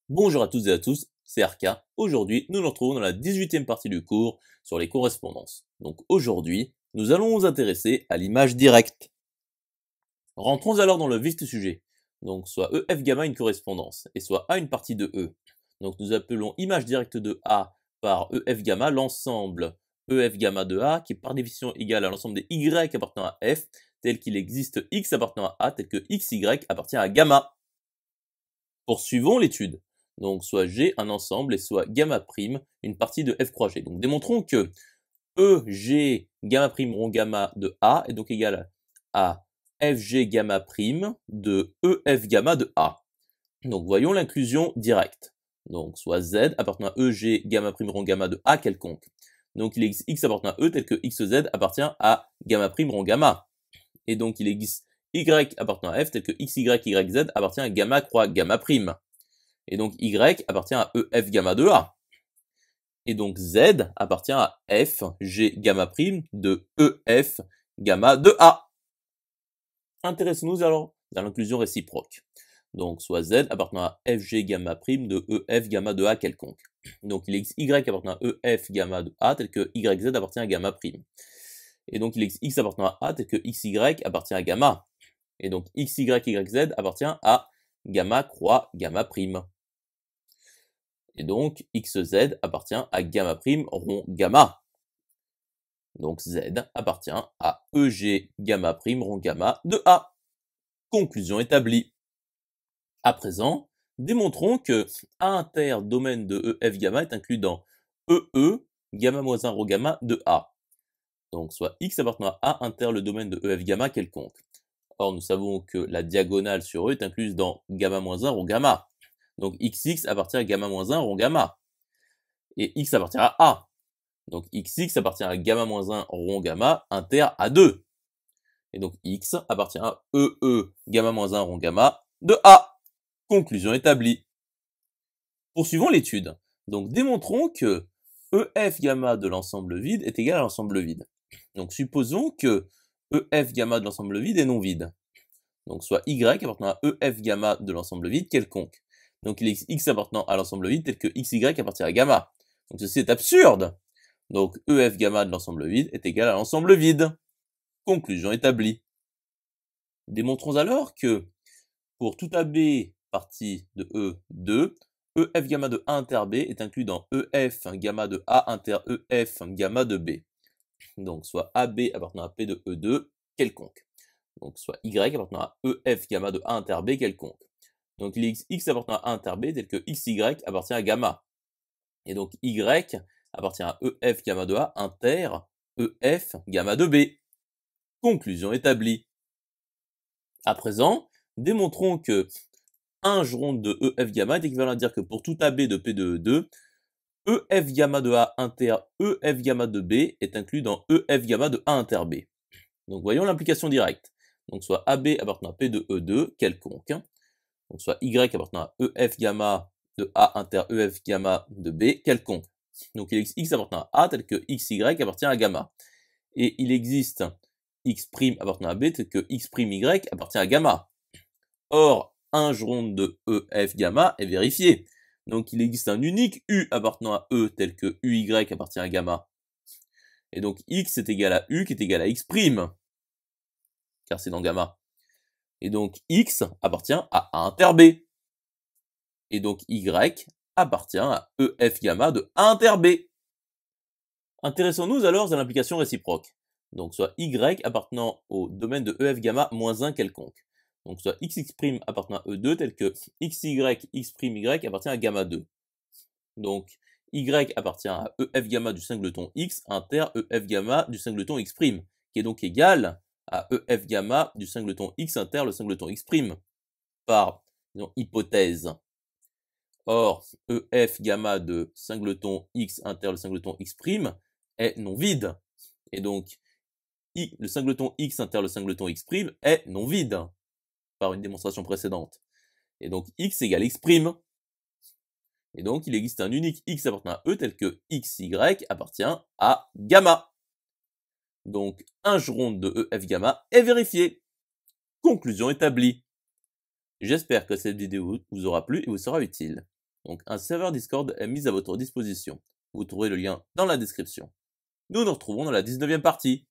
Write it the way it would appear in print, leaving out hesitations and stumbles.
Bonjour à toutes et à tous, c'est Arca. Aujourd'hui, nous nous retrouvons dans la 18e partie du cours sur les correspondances. Donc aujourd'hui, nous allons nous intéresser à l'image directe. Rentrons alors dans le vif du sujet. Donc soit EF gamma une correspondance, et soit A une partie de E. Donc nous appelons image directe de A par EF gamma l'ensemble EF gamma de A, qui est par définition égal à l'ensemble des Y appartenant à F, tel qu'il existe X appartenant à A, tel que XY appartient à gamma. Poursuivons l'étude. Donc soit G un ensemble et soit gamma prime une partie de F croix G. Donc démontrons que EG gamma prime rond gamma de A est donc égal à FG gamma prime de EF gamma de A. Donc voyons l'inclusion directe. Donc soit Z appartenant à EG gamma prime rond gamma de A quelconque. Donc il existe X appartenant à E tel que XZ appartient à gamma prime rond gamma. Et donc il existe Y appartenant à F tel que XY appartient à gamma croix gamma prime. Et donc Y appartient à EF gamma de A. Et donc Z appartient à F G gamma prime de EF gamma de A. Intéressons-nous alors à l'inclusion réciproque. Donc soit Z appartenant à FG gamma prime de EF gamma de A quelconque. Donc il existe Y appartenant à EF gamma de A tel que YZ appartient à gamma prime. Et donc il existe X appartenant à A tel que XY appartient à gamma. Et donc YZ appartient à gamma croix gamma prime. Et donc, XZ appartient à gamma prime rond gamma. Donc Z appartient à EG gamma prime rond gamma de A. Conclusion établie. À présent, démontrons que A inter domaine de EF gamma est inclus dans EE gamma moins 1 rho gamma de A. Donc soit X appartenant à A inter le domaine de EF gamma quelconque. Or, nous savons que la diagonale sur E est incluse dans gamma moins 1 rho gamma. Donc XX appartient à gamma moins 1 rond gamma. Et X appartient à A. Donc XX appartient à gamma moins 1 rond gamma inter A2. Et donc X appartient à EE gamma moins 1 rond gamma de A. Conclusion établie. Poursuivons l'étude. Donc démontrons que EF gamma de l'ensemble vide est égal à l'ensemble vide. Donc supposons que EF gamma de l'ensemble vide est non vide. Donc soit Y appartenant à EF gamma de l'ensemble vide quelconque. Donc il existe X appartenant à l'ensemble vide tel que XY appartient à gamma. Donc ceci est absurde. Donc EF gamma de l'ensemble vide est égal à l'ensemble vide. Conclusion établie. Démontrons alors que pour tout AB partie de E2, EF gamma de A inter B est inclus dans EF gamma de A inter EF gamma de B. Donc soit AB appartenant à P de E2 quelconque. Donc soit Y appartenant à EF gamma de A inter B quelconque. Donc il existe X appartenant à A inter B tel que XY appartient à gamma. Et donc Y appartient à EF gamma de A inter EF gamma de B. Conclusion établie. À présent, démontrons que 1 ronde de EF gamma est équivalent à dire que pour tout AB de P de E2, EF gamma de A inter EF gamma de B est inclus dans EF gamma de A inter B. Donc voyons l'implication directe. Donc soit AB appartenant à P de E2 quelconque, donc soit Y appartenant à EF gamma de A inter EF gamma de B quelconque. Donc il existe X appartenant à A tel que XY appartient à gamma. Et il existe X' appartenant à B tel que X'Y appartient à gamma. Or, un ronde de EF gamma est vérifié. Donc il existe un unique U appartenant à E tel que UY appartient à gamma. Et donc X est égal à U qui est égal à X', car c'est dans gamma. Et donc X appartient à A inter B. Et donc Y appartient à EF gamma de A inter B. Intéressons-nous alors à l'implication réciproque. Donc soit Y appartenant au domaine de EF gamma moins 1 quelconque. Donc soit XX' appartenant à E2 tel que XY, X'Y appartient à gamma 2. Donc Y appartient à EF gamma du singleton X inter EF gamma du singleton X', qui est donc égal à EF gamma du singleton X inter le singleton X', par disons, hypothèse. Or, EF gamma de singleton X inter le singleton X' est non vide. Et donc, le singleton X inter le singleton X' est non vide, par une démonstration précédente. Et donc, X égale X'. Et donc, il existe un unique X appartenant à E tel que XY appartient à gamma. Donc, un ronde de EF gamma est vérifié. Conclusion établie. J'espère que cette vidéo vous aura plu et vous sera utile. Donc un serveur Discord est mis à votre disposition. Vous trouverez le lien dans la description. Nous nous retrouvons dans la 19e partie.